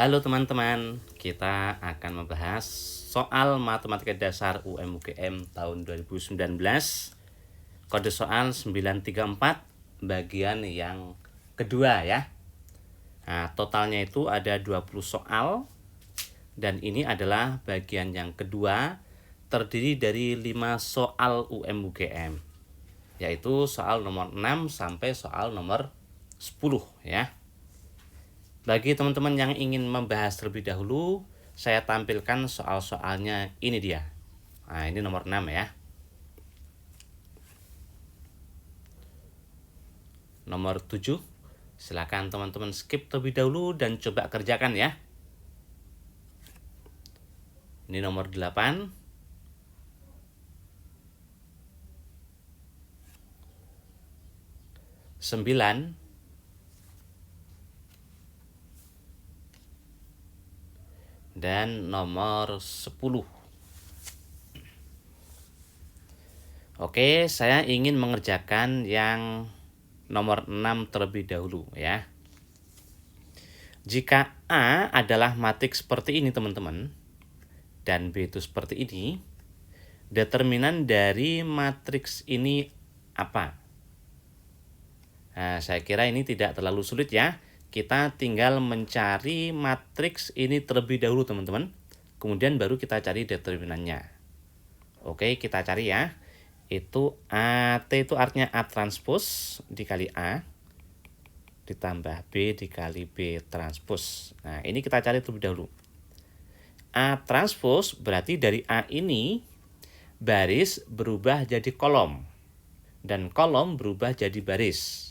Halo teman-teman, kita akan membahas soal matematika dasar UM/UGM tahun 2019. Kode soal 934 bagian yang kedua ya. Nah, totalnya itu ada 20 soal dan ini adalah bagian yang kedua, terdiri dari 5 soal UM/UGM, yaitu soal nomor 6 sampai soal nomor 10 ya. Bagi teman-teman yang ingin membahas terlebih dahulu, saya tampilkan soal-soalnya. Ini dia. Nah, ini nomor 6 ya. Nomor 7, silakan teman-teman skip terlebih dahulu dan coba kerjakan ya. Ini nomor 8. Sembilan. Dan nomor 10. Oke, saya ingin mengerjakan yang nomor 6 terlebih dahulu ya. Jika A adalah matriks seperti ini teman-teman, dan B itu seperti ini, determinan dari matriks ini apa? Nah, saya kira ini tidak terlalu sulit ya. Kita tinggal mencari matriks ini terlebih dahulu teman-teman. Kemudian baru kita cari determinannya. Oke, kita cari ya. Itu AT itu artinya A transpose dikali A ditambah B dikali B transpose. Nah, ini kita cari terlebih dahulu. A transpose berarti dari A ini baris berubah jadi kolom. Dan kolom berubah jadi baris.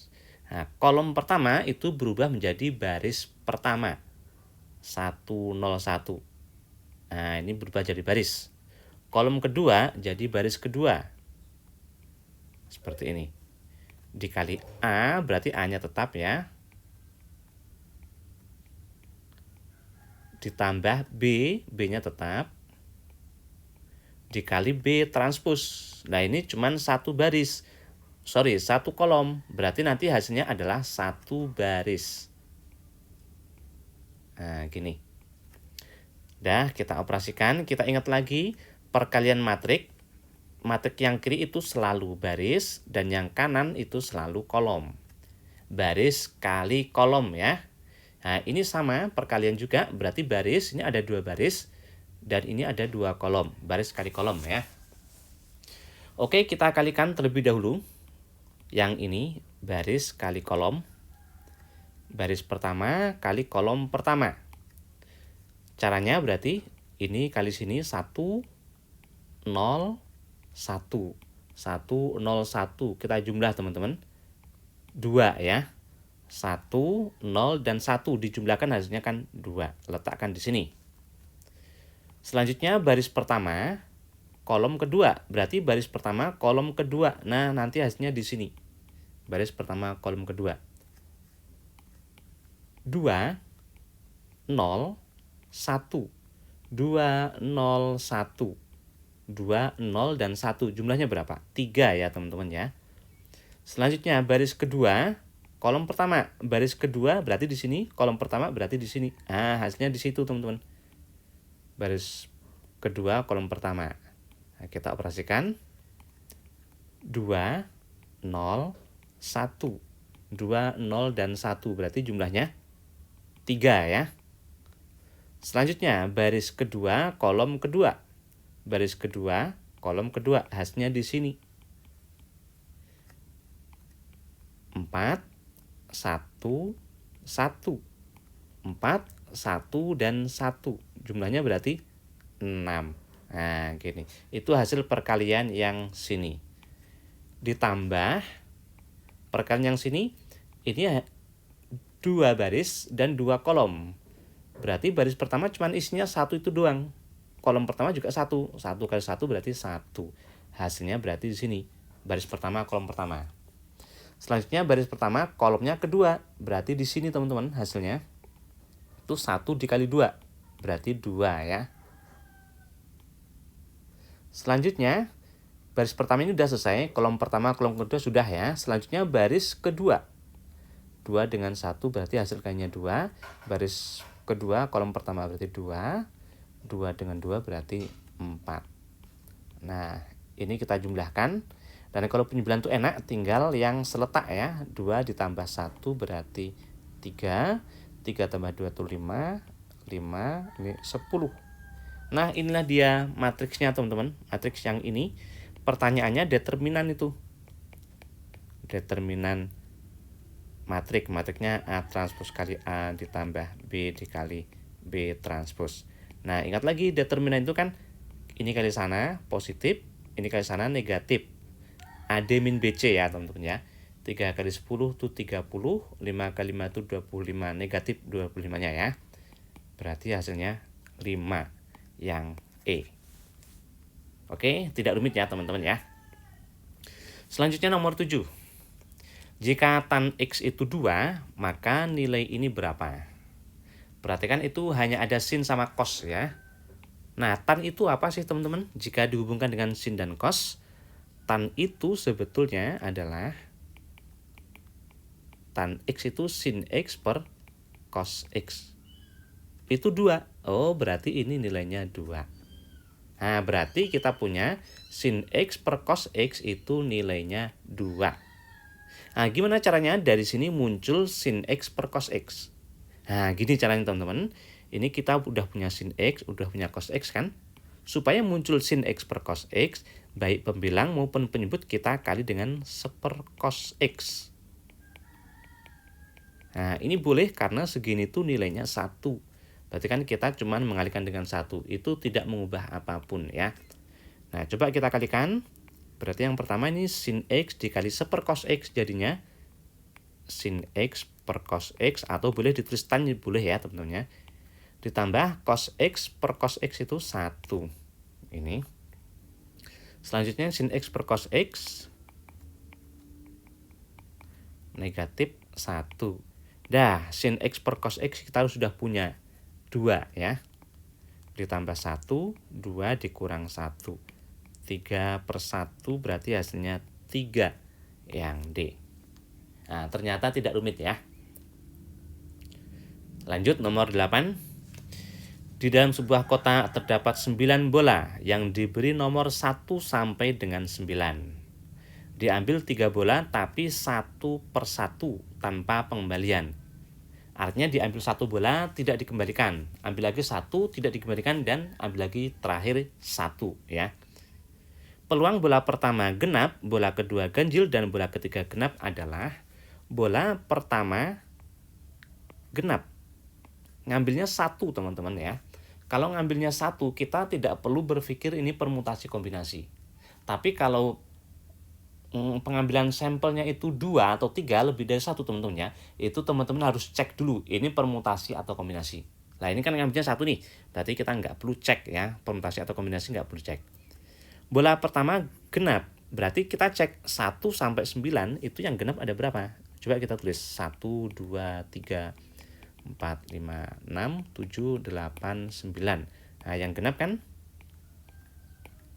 Nah, kolom pertama itu berubah menjadi baris pertama. 101. Nah, ini berubah jadi baris. Kolom kedua jadi baris kedua. Seperti ini. Dikali A, berarti A-nya tetap ya. Ditambah B, B-nya tetap. Dikali B transpose. Nah, ini cuma satu baris. Satu kolom. Berarti nanti hasilnya adalah satu baris. Nah, gini. Dah, kita operasikan. Kita ingat lagi perkalian matrik. Matrik yang kiri itu selalu baris dan yang kanan itu selalu kolom. Baris kali kolom ya. Nah, ini sama perkalian juga. Berarti baris, ini ada dua baris. Dan ini ada dua kolom. Baris kali kolom ya. Oke, kita kalikan terlebih dahulu. Yang ini baris kali kolom. Baris pertama kali kolom pertama. Caranya berarti ini kali sini 1, 0, 1. 1, 0, 1. Kita jumlah teman-teman. 2 ya. 1, 0, dan 1 dijumlahkan hasilnya kan 2. Letakkan di sini. Selanjutnya baris pertama, kolom kedua. Berarti baris pertama, kolom kedua. Nah, nanti hasilnya di sini. Baris pertama, kolom kedua. 2, 0, 1. 2, 0, 1. 2, 0, dan 1. Jumlahnya berapa? 3 ya teman-teman ya. Selanjutnya baris kedua, kolom pertama. Baris kedua berarti di sini, kolom pertama berarti di sini. Nah, hasilnya di situ teman-teman. Baris kedua, kolom pertama. Nah, kita operasikan. 2, 0, 1. 2, 0, dan 1. Berarti jumlahnya 3 ya. Selanjutnya baris kedua, kolom kedua. Baris kedua, kolom kedua. Hasilnya di sini. 4, 1, 1. 4, 1, dan 1. Jumlahnya berarti 6. Nah, gini. Itu hasil perkalian yang sini. Ditambah perkalian yang sini, ini 2 baris dan 2 kolom. Berarti baris pertama cuma isinya 1 itu doang. Kolom pertama juga 1. 1 kali 1 berarti 1. Hasilnya berarti di sini. Baris pertama, kolom pertama. Selanjutnya baris pertama, kolomnya kedua. Berarti di sini teman-teman hasilnya. Itu 1 dikali 2. Berarti 2 ya. Selanjutnya, baris pertama ini sudah selesai. Kolom pertama, kolom kedua sudah ya. Selanjutnya baris kedua. 2 dengan 1 berarti hasil kaliannya 2. Baris kedua, kolom pertama berarti 2. 2 dengan 2 berarti 4. Nah, ini kita jumlahkan. Dan kalau penjumlahan itu enak, tinggal yang seletak ya. 2 ditambah 1 berarti 3. 3 tambah 2 itu 5. 5, ini 10. Nah, inilah dia matriksnya teman-teman. Matriks yang ini. Pertanyaannya determinan itu. Determinan matrik. Matriknya A transpos kali A ditambah B dikali B transpos. Nah, ingat lagi determinan itu kan ini kali sana positif, ini kali sana negatif. AD min BC ya teman-teman ya. 3 kali 10 itu 30, 5 kali 5 itu 25, negatif 25-nya ya. Berarti hasilnya 5 yang E. Oke, tidak rumit ya teman-teman ya. Selanjutnya nomor 7. Jika tan X itu 2, maka nilai ini berapa? Perhatikan itu hanya ada sin sama cos ya. Nah, tan itu apa sih teman-teman? Jika dihubungkan dengan sin dan cos, tan itu sebetulnya adalah tan X itu sin X per cos X. Itu 2. Oh, berarti ini nilainya 2. Nah, berarti kita punya sin X per cos X itu nilainya 2. Nah, gimana caranya? Dari sini muncul sin X per cos X. Nah, gini caranya teman-teman. Ini kita udah punya sin X, udah punya cos X kan? Supaya muncul sin X per cos X, baik pembilang maupun penyebut kita kali dengan seper cos X. Nah, ini boleh karena segini tuh nilainya 1. Berarti kan kita cuma mengalihkan dengan 1. Itu tidak mengubah apapun ya. Nah, coba kita kalikan. Berarti yang pertama ini sin X dikali seper cos X jadinya sin X per cos X, atau boleh ditulis tan boleh ya teman-teman ya. Ditambah cos X per cos X itu 1. Ini. Selanjutnya sin X per cos X negatif 1. Dah, sin X per cos X kita sudah punya 2 ya. Ditambah 1, 2 dikurang 1. 3 per 1 berarti hasilnya 3 yang D. Nah, ternyata tidak rumit ya. Lanjut nomor 8. Di dalam sebuah kotak terdapat 9 bola yang diberi nomor 1 sampai dengan 9. Diambil 3 bola tapi 1 per 1 tanpa pengembalian. Artinya diambil 1 bola tidak dikembalikan. Ambil lagi 1 tidak dikembalikan dan ambil lagi terakhir 1 ya. Peluang bola pertama genap, bola kedua ganjil, dan bola ketiga genap adalah bola pertama genap. Ngambilnya 1 teman-teman ya. Kalau ngambilnya 1 kita tidak perlu berpikir ini permutasi kombinasi. Tapi kalau pengambilan sampelnya itu 2 atau 3 lebih dari 1 teman-teman ya, itu teman-teman harus cek dulu ini permutasi atau kombinasi. Nah ini kan ngambilnya 1 nih, berarti kita nggak perlu cek ya, permutasi atau kombinasi nggak perlu cek. Bola pertama genap, berarti kita cek 1 sampai 9 itu yang genap ada berapa? Coba kita tulis 1, 2, 3, 4, 5, 6, 7, 8, 9. Nah yang genap kan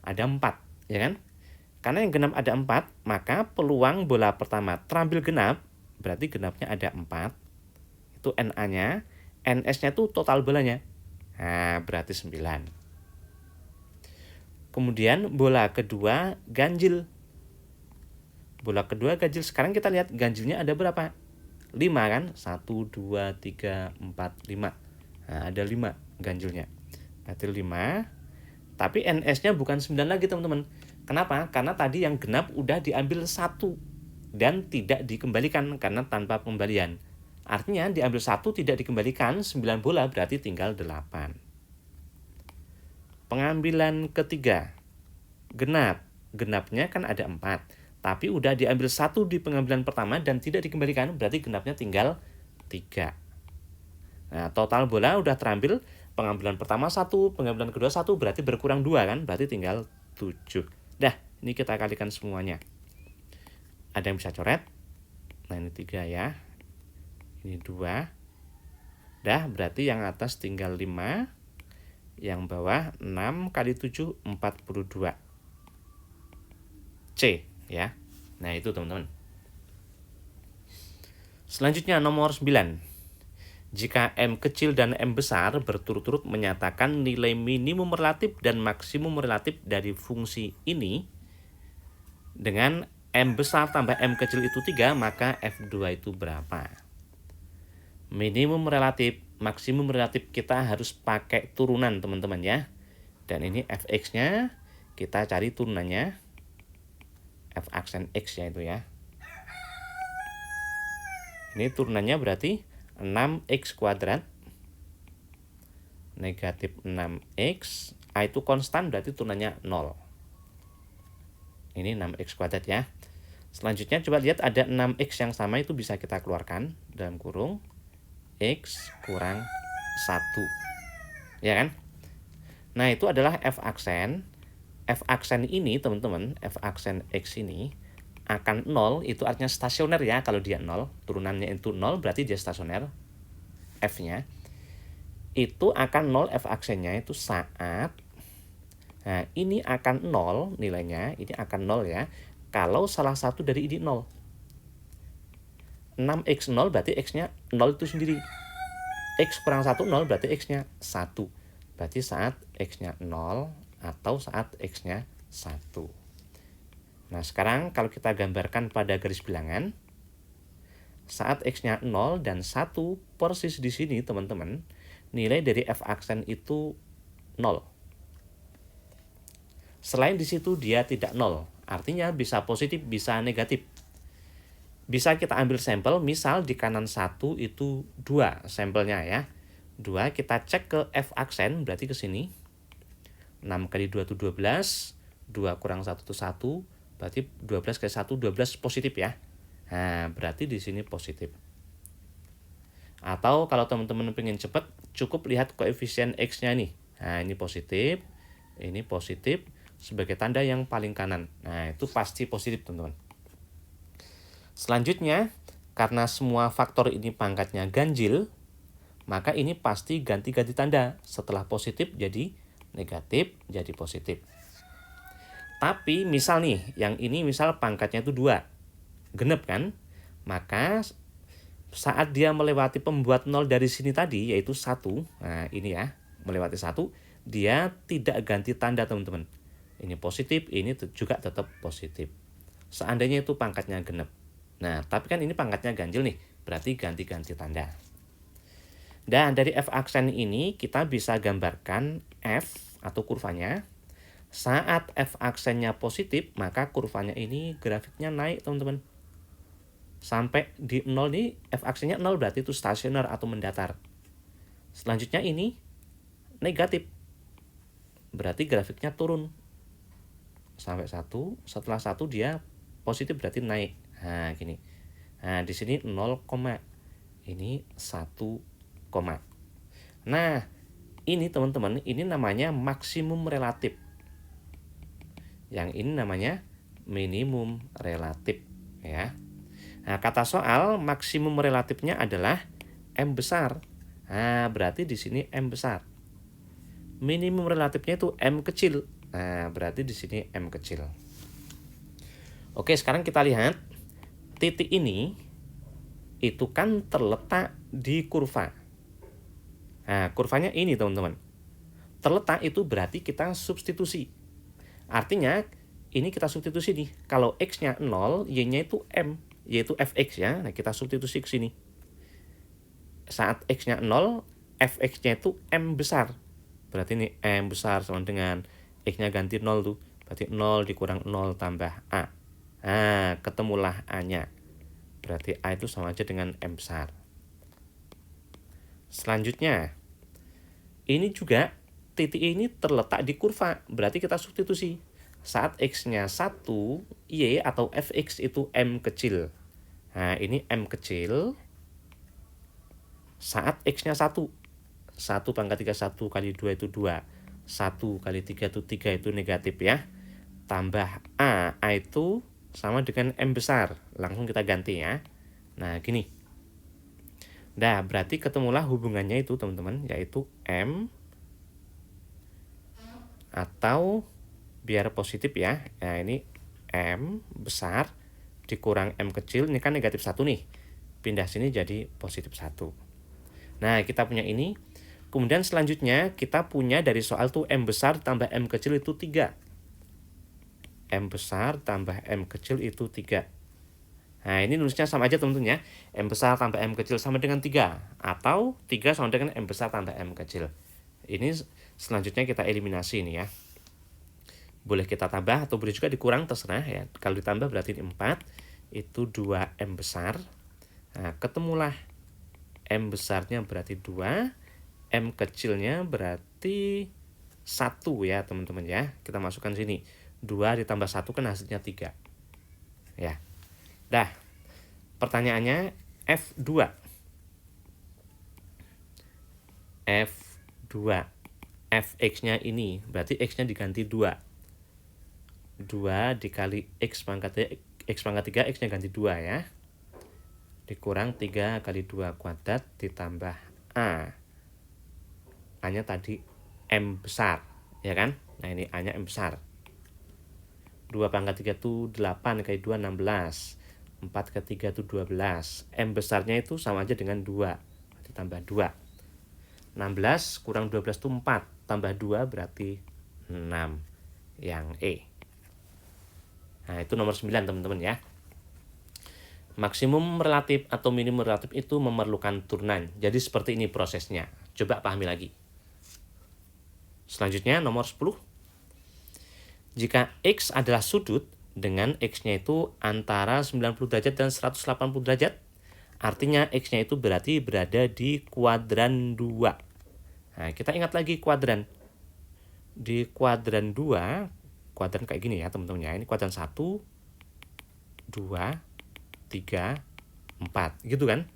ada 4 ya kan? Karena yang genap ada 4, maka peluang bola pertama terambil genap, berarti genapnya ada 4. Itu NA-nya, NS-nya itu total bolanya. Nah berarti 9. Kemudian bola kedua ganjil. Bola kedua ganjil, sekarang kita lihat ganjilnya ada berapa? 5 kan? 1, 2, 3, 4, 5. Nah, ada 5 ganjilnya. Berarti 5. Tapi NS-nya bukan 9 lagi teman-teman. Kenapa? Karena tadi yang genap udah diambil 1. Dan tidak dikembalikan karena tanpa pengembalian. Artinya diambil 1 tidak dikembalikan, 9 bola berarti tinggal 8. Pengambilan ketiga genap. Genapnya kan ada 4. Tapi udah diambil 1 di pengambilan pertama dan tidak dikembalikan, berarti genapnya tinggal 3. Nah, total bola udah terambil, pengambilan pertama 1, pengambilan kedua 1, berarti berkurang 2 kan, berarti tinggal 7. Dah, ini kita kalikan semuanya. Ada yang bisa coret? Nah, ini 3 ya. Ini 2. Dah, berarti yang atas tinggal 5. Yang bawah 6 kali 7, 42. C ya. Nah itu teman-teman. Selanjutnya nomor 9. Jika M kecil dan M besar berturut-turut menyatakan nilai minimum relatif dan maksimum relatif dari fungsi ini dengan M besar tambah M kecil itu 3, maka F2 itu berapa? Minimum relatif, maksimum relatif kita harus pakai turunan teman-teman ya. Dan ini Fx-nya kita cari turunannya. F aksen X ya itu ya. Ini turunannya berarti 6x kuadrat negatif 6x, A itu konstan berarti turunannya 0. Ini 6x kuadrat ya. Selanjutnya coba lihat ada 6x yang sama itu bisa kita keluarkan dalam kurung x kurang 1. Ya kan? Nah, itu adalah F aksen. F aksen ini teman-teman, F aksen X ini akan 0, itu artinya stasioner ya. Kalau dia 0, turunannya itu 0 berarti dia stasioner. F-nya itu akan 0 F aksennya itu saat, nah ini akan 0 nilainya, ini akan 0 ya, kalau salah satu dari ini 0. 6x 0 berarti x-nya 0 itu sendiri. X kurang 1 0 berarti x-nya 1. Berarti saat x-nya 0 atau saat x-nya 1. Nah, sekarang kalau kita gambarkan pada garis bilangan, saat x-nya 0 dan 1 persis di sini teman-teman, nilai dari F aksen itu 0. Selain di situ dia tidak 0, artinya bisa positif, bisa negatif. Bisa kita ambil sampel, misal di kanan 1 itu 2 sampelnya ya. 2 kita cek ke F aksen, berarti ke sini. 6 kali 2 itu 12, 2 kurang 1 itu 1, berarti 12 kali 1, 12 positif ya. Nah, berarti di sini positif. Atau kalau teman-teman pengen cepat, cukup lihat koefisien X-nya nih. Nah, ini positif sebagai tanda yang paling kanan. Nah, itu pasti positif, teman-teman. Selanjutnya, karena semua faktor ini pangkatnya ganjil, maka ini pasti ganti-ganti tanda. Setelah positif jadi negatif, jadi positif. Tapi misal nih, yang ini misal pangkatnya itu 2. Genep kan? Maka saat dia melewati pembuat 0 dari sini tadi, yaitu 1. Nah, ini ya, melewati 1, dia tidak ganti tanda, teman-teman. Ini positif, ini juga tetap positif. Seandainya itu pangkatnya genep. Nah, tapi kan ini pangkatnya ganjil nih, berarti ganti-ganti tanda. Dan dari F aksen ini kita bisa gambarkan F atau kurvanya. Saat F aksennya positif, maka kurvanya ini grafiknya naik, teman-teman. Sampai di 0 nih, F aksennya 0 berarti itu stasioner atau mendatar. Selanjutnya ini negatif. Berarti grafiknya turun. Sampai 1, setelah 1 dia positif berarti naik. Nah, gini. Nah, di sini 0, ini 1, Nah, ini teman-teman, ini namanya maksimum relatif. Yang ini namanya minimum relatif ya. Nah, kata soal maksimum relatifnya adalah M besar. Nah, berarti di sini M besar. Minimum relatifnya itu M kecil. Nah, berarti di sini M kecil. Oke, sekarang kita lihat titik ini itu kan terletak di kurva. Nah, kurvanya ini teman-teman. Terletak itu berarti kita substitusi. Artinya ini kita substitusi nih. Kalau X-nya 0, Y-nya itu M, yaitu Fx ya. Nah, kita substitusi ke sini. Saat X-nya 0, Fx-nya itu M besar. Berarti ini M besar sama dengan X-nya ganti 0 tuh. Berarti 0 dikurang 0 tambah A. Nah, ketemulah A-nya. Berarti A itu sama aja dengan M besar. Selanjutnya, ini juga titik ini terletak di kurva, berarti kita substitusi. Saat X-nya 1, Y atau Fx itu M kecil. Nah, ini M kecil. Saat X-nya 1. 1 pangkat 3, 1 kali 2 itu 2. 1 kali 3 itu 3, itu negatif ya. Tambah A itu sama dengan M besar. Langsung kita ganti ya. Nah, gini. Nah, berarti ketemulah hubungannya itu, teman-teman, yaitu M atau biar positif ya. Nah, ini M besar dikurang M kecil, ini kan negatif 1 nih. Pindah sini jadi positif 1. Nah, kita punya ini. Kemudian selanjutnya kita punya dari soal tuh M besar tambah M kecil itu 3. M besar tambah M kecil itu 3. Nah, ini nulisnya sama aja teman-teman ya. M besar tambah M kecil sama dengan 3. Atau 3 sama dengan M besar tambah M kecil. Ini selanjutnya kita eliminasi ini ya. Boleh kita tambah atau boleh juga dikurang, terserah ya. Kalau ditambah berarti 4. Itu 2M besar. Nah, ketemulah M besarnya berarti 2. M kecilnya berarti 1 ya teman-teman ya. Kita masukkan sini. 2 ditambah 1 kan hasilnya 3. Ya. Dah, pertanyaannya F2. F2. Fx-nya ini, berarti x-nya diganti 2. 2 dikali x pangkat 3, x-nya ganti 2 ya. Dikurang 3 kali 2 kuadrat ditambah A. A-nya tadi M besar, ya kan? Nah, ini A-nya M besar. 2 pangkat 3 itu 8 kali 2, 16. 4 ke 3 itu 12. M besarnya itu sama aja dengan 2. Ditambah 2. 16 kurang 12 itu 4. Tambah 2 berarti 6. Yang E. Nah, itu nomor 9 teman-teman ya. Maksimum relatif atau minimum relatif itu memerlukan turunan. Jadi seperti ini prosesnya. Coba pahami lagi. Selanjutnya nomor 10. Jika X adalah sudut dengan X-nya itu antara 90 derajat dan 180 derajat, artinya X-nya itu berarti berada di kuadran 2. Nah, kita ingat lagi kuadran. Di kuadran 2, kuadran kayak gini ya teman-teman ya. Ini kuadran 1, 2, 3, 4. Gitu kan?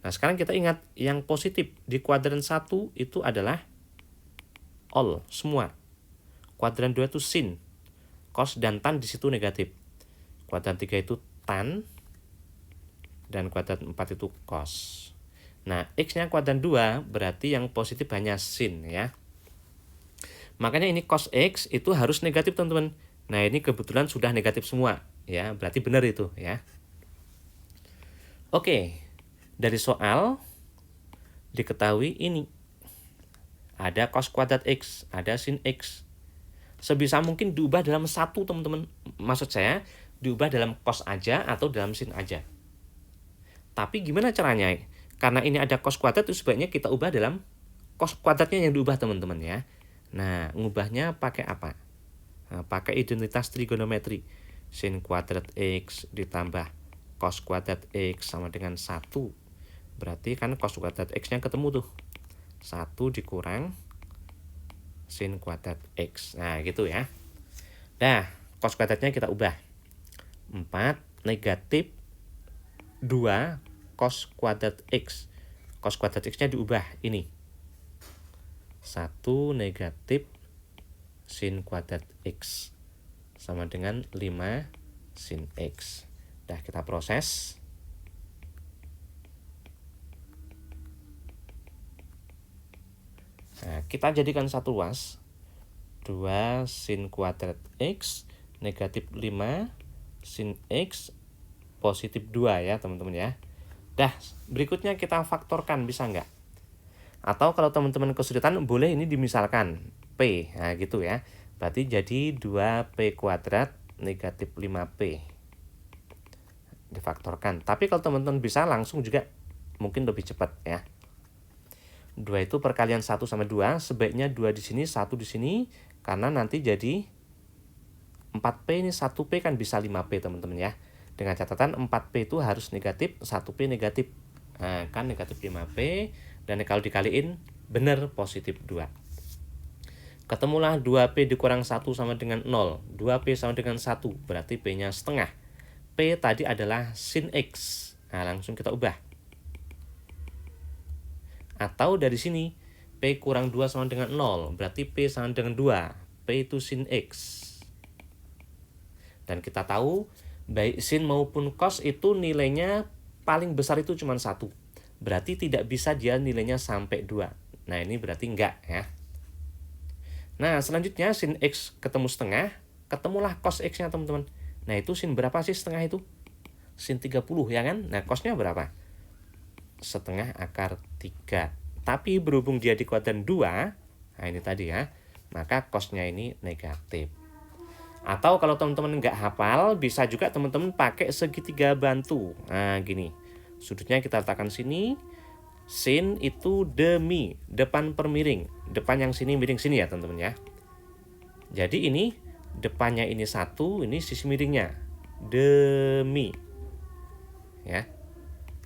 Nah, sekarang kita ingat yang positif di kuadran 1 itu adalah all, semua. Kuadran 2 itu sin. Cos dan tan di situ negatif. Kuadran 3 itu tan. Dan kuadran 4 itu cos. Nah, X-nya kuadran 2 berarti yang positif hanya sin ya. Makanya ini cos X itu harus negatif teman-teman. Nah, ini kebetulan sudah negatif semua ya. Berarti benar itu ya. Oke. Dari soal diketahui ini. Ada cos kuadrat X, ada sin X. Sebisa mungkin diubah dalam satu teman-teman. Maksud saya diubah dalam cos aja atau dalam sin aja. Tapi gimana caranya? Karena ini ada cos kuadrat itu sebaiknya kita ubah dalam cos kuadratnya yang diubah teman-teman ya. Nah, ngubahnya pakai apa? Nah, pakai identitas trigonometri. Sin kuadrat X ditambah cos kuadrat X sama dengan 1. Berarti kan cos kuadrat X-nya ketemu tuh. 1 dikurang sin kuadrat X. Nah, gitu ya. Nah, cos kuadratnya kita ubah. 4 negatif 2 cos kuadrat X. Cos kuadrat X-nya diubah. Ini. 1 negatif sin kuadrat X. Sama dengan 5 sin X. Nah, kita proses. Nah, kita jadikan satu ruas. 2 sin kuadrat X negatif 5 sin X positif 2 ya teman-teman ya. Dah, berikutnya kita faktorkan, bisa nggak? Atau kalau teman-teman kesulitan boleh ini dimisalkan P. Nah gitu ya. Berarti jadi 2P kuadrat negatif 5P. Difaktorkan. Tapi kalau teman-teman bisa langsung juga mungkin lebih cepat ya. 2 itu perkalian 1 sama 2, sebaiknya 2 di sini, 1 di sini, karena nanti jadi 4P ini 1P kan bisa 5P teman-teman ya. Dengan catatan 4P itu harus negatif, 1P negatif. Nah, kan negatif 5P, dan kalau dikaliin benar positif 2. Ketemulah 2P dikurang 1 sama dengan 0. 2P sama dengan 1, berarti P-nya setengah. P tadi adalah sin X. Nah, langsung kita ubah. Atau dari sini, P kurang 2 sama dengan 0. Berarti P sama dengan 2. P itu sin X. Dan kita tahu, baik sin maupun cos itu nilainya paling besar itu cuma 1. Berarti tidak bisa dia nilainya sampai 2. Nah, ini berarti enggak ya. Nah, selanjutnya sin X ketemu setengah. Ketemulah cos X-nya teman-teman. Nah, itu sin berapa sih setengah itu? Sin 30 ya kan? Nah, cosnya berapa? Setengah akar 3. tapi berhubung dia di kuadran 2, nah ini tadi ya, maka cosnya ini negatif. Atau kalau teman-teman nggak hafal, bisa juga teman-teman pakai segitiga bantu. Nah gini, sudutnya kita letakkan sini, sin itu demi, depan per miring. Depan yang sini miring sini ya teman-teman ya. Jadi ini depannya ini 1, ini sisi miringnya. Demi. Ya.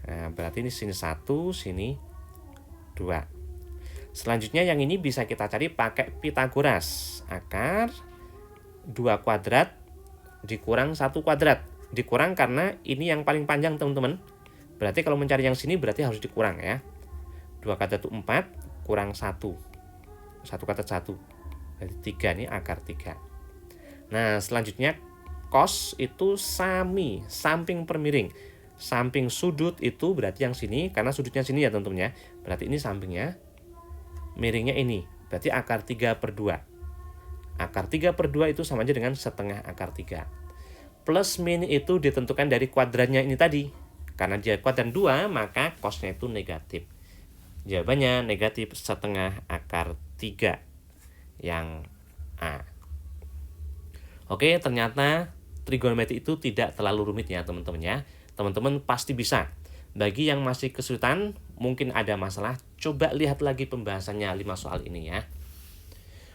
Nah, berarti ini sini 1, sini 2. Selanjutnya yang ini bisa kita cari pakai Pitagoras. Akar 2 kuadrat dikurang 1 kuadrat. Dikurang karena ini yang paling panjang teman-teman. Berarti kalau mencari yang sini berarti harus dikurang ya. 2 kuadrat itu 4, kurang 1. 1 kuadrat 1. Berarti 3 ini akar 3. Nah selanjutnya cos itu sami, samping per miring. Samping sudut itu berarti yang sini, karena sudutnya sini ya teman-teman ya. Berarti ini sampingnya, miringnya ini. Berarti akar 3 per 2. Akar 3 per 2 itu sama aja dengan setengah akar 3. Plus min itu ditentukan dari kuadrannya ini tadi. Karena dia kuadran 2, maka cosnya itu negatif. Jawabannya negatif setengah akar 3. Yang A. Oke, ternyata trigonometri itu tidak terlalu rumit ya teman-teman ya. Teman-teman pasti bisa. Bagi yang masih kesulitan, mungkin ada masalah, coba lihat lagi pembahasannya 5 soal ini ya.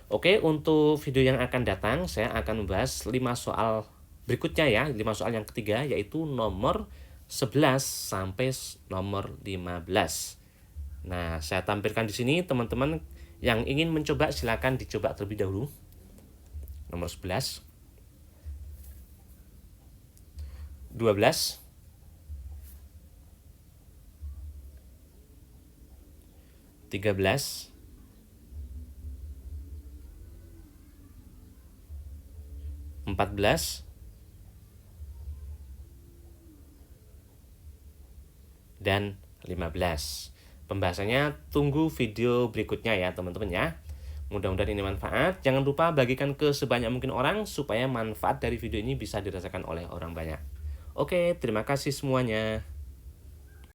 Oke, untuk video yang akan datang, saya akan membahas 5 soal berikutnya ya. 5 soal yang ketiga, yaitu nomor 11 sampai nomor 15. Nah, saya tampilkan di sini, teman-teman yang ingin mencoba silakan dicoba terlebih dahulu. Nomor 11, 12, 13, 14, dan 15. Pembahasannya tunggu video berikutnya ya teman-teman ya. Mudah-mudahan ini manfaat. Jangan lupa bagikan ke sebanyak mungkin orang supaya manfaat dari video ini bisa dirasakan oleh orang banyak. Oke, terima kasih semuanya.